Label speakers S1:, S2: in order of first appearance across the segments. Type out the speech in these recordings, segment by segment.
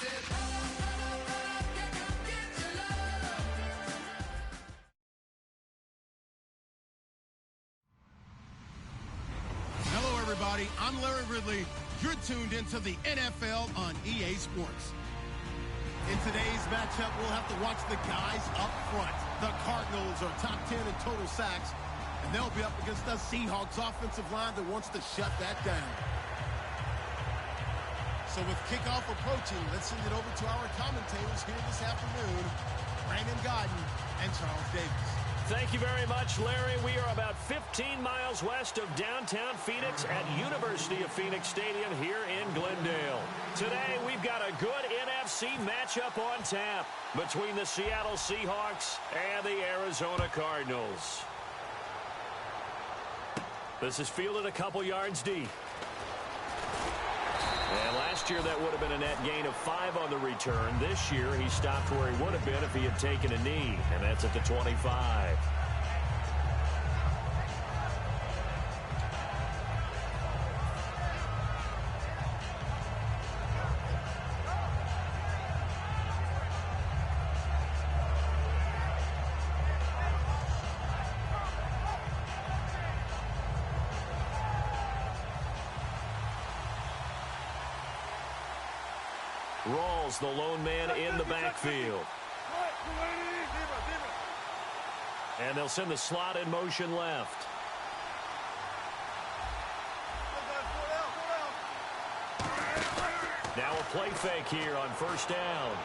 S1: Hello, everybody. I'm Larry Ridley. You're tuned into the NFL on EA Sports. In today's matchup, we'll have to watch the guys up front. The Cardinals are top 10 in total sacks, and they'll be up against the Seahawks offensive line that wants to shut that down. So with kickoff approaching, let's send it over to our commentators here this afternoon, Brandon Godden and Charles Davis.
S2: Thank you very much, Larry. We are about 15 miles west of downtown Phoenix at University of Phoenix Stadium here in Glendale. Today, we've got a good NFC matchup on tap between the Seattle Seahawks and the Arizona Cardinals. This is fielded a couple yards deep. And last year, that would have been a net gain of 5 on the return. This year, he stopped where he would have been if he had taken a knee, and that's at the 25. Rawls, the lone man in the backfield. And they'll send the slot in motion left. Now a play fake here on first down.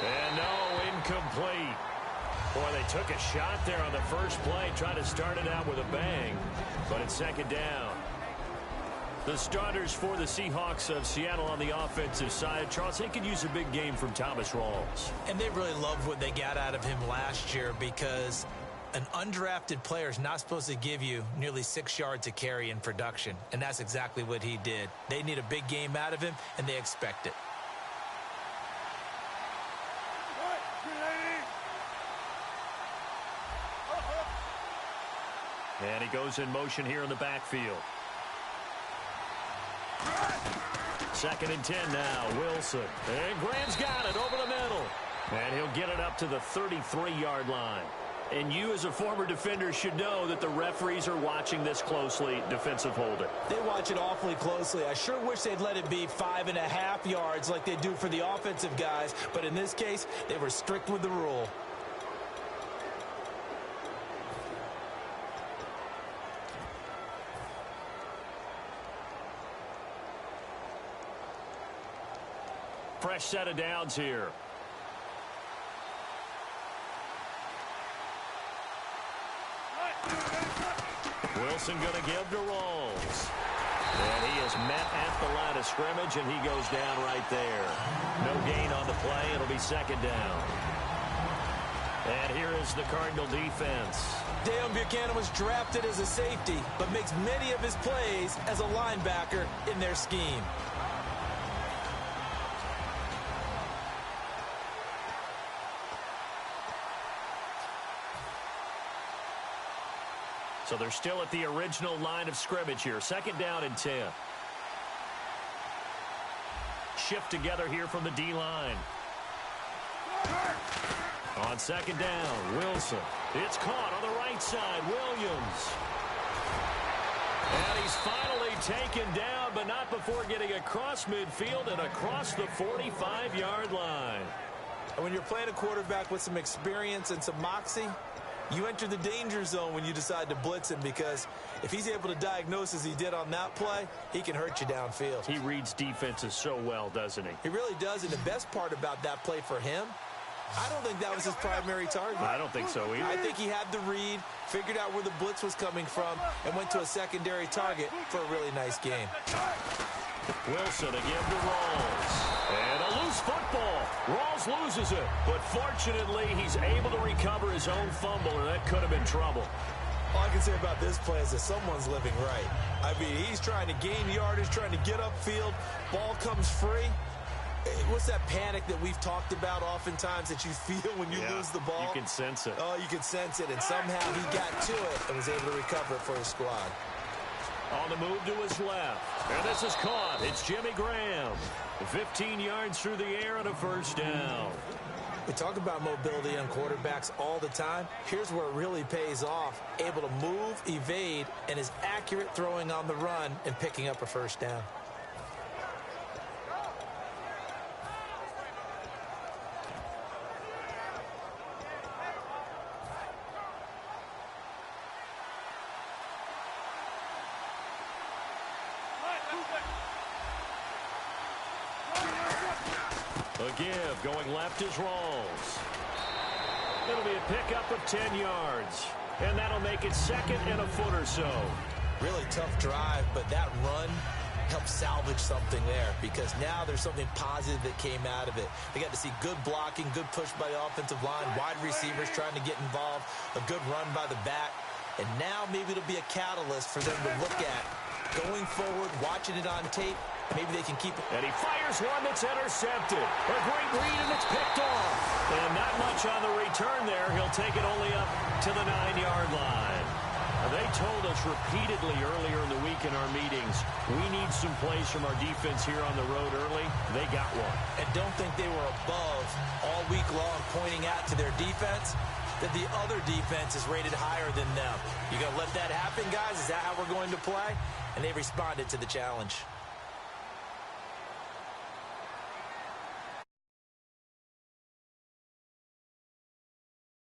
S2: And no, incomplete. Boy, they took a shot there on the first play, trying to start it out with a bang. But it's second down. The starters for the Seahawks of Seattle on the offensive side. Charles, they could use a big game from Thomas Rawls.
S3: And they really loved what they got out of him last year, because an undrafted player is not supposed to give you nearly 6 yards a carry in production. And that's exactly what he did. They need a big game out of him, and they expect it.
S2: And he goes in motion here in the backfield. Second and 10 now, Wilson. And Graham's got it over the middle. And he'll get it up to the 33-yard line. And you, as a former defender, should know that the referees are watching this closely. Defensive holding.
S3: They watch it awfully closely. I sure wish they'd let it be 5.5 yards like they do for the offensive guys. But in this case, they were strict with the rule.
S2: Fresh set of downs here. Wilson going to give to Rawls. And he is met at the line of scrimmage, and he goes down right there. No gain on the play. It'll be second down. And here is the Cardinal defense.
S3: Deion Buchanan was drafted as a safety, but makes many of his plays as a linebacker in their scheme.
S2: So they're still at the original line of scrimmage here. Second down and 10. Shift together here from the D-line. On second down, Wilson. It's caught on the right side, Williams. And he's finally taken down, but not before getting across midfield and across the 45-yard line.
S3: And when you're playing a quarterback with some experience and some moxie, you enter the danger zone when you decide to blitz him, because if he's able to diagnose as he did on that play, he can hurt you downfield.
S2: He reads defenses so well, doesn't he?
S3: He really does, and the best part about that play for him, I don't think that was his primary target.
S2: I don't think so either.
S3: I think he had the read, figured out where the blitz was coming from, and went to a secondary target for a really nice game.
S2: Wilson again to Rawls. And a loose football. Rawls loses it. But fortunately, he's able to recover his own fumble, or that could have been trouble.
S3: All I can say about this play is that someone's living right. I mean, he's trying to gain yardage, trying to get upfield. Ball comes free. What's that panic that we've talked about oftentimes that you feel when you lose the ball?
S2: You can sense it.
S3: Oh, you can sense it. And somehow he got to it and was able to recover it for his squad.
S2: On the move to his left. And this is caught. It's Jimmy Graham. 15 yards through the air and a first down.
S3: We talk about mobility on quarterbacks all the time. Here's where it really pays off. Able to move, evade, and is accurate throwing on the run and picking up a first down.
S2: A give, going left is Rawls. It'll be a pickup of 10 yards. And that'll make it second and a foot or so.
S3: Really tough drive, but that run helped salvage something there because now there's something positive that came out of it. They got to see good blocking, good push by the offensive line, wide receivers trying to get involved, a good run by the back. And now maybe it'll be a catalyst for them to look at going forward, watching it on tape. Maybe they can keep it.
S2: And he fires one that's intercepted. A great read, and it's picked off. And not much on the return there. He'll take it only up to the 9-yard line. They told us repeatedly earlier in the week in our meetings, we need some plays from our defense here on the road early. They got one.
S3: And don't think they were above all week long pointing out to their defense that the other defense is rated higher than them. You going to let that happen, guys? Is that how we're going to play? And they responded to the challenge.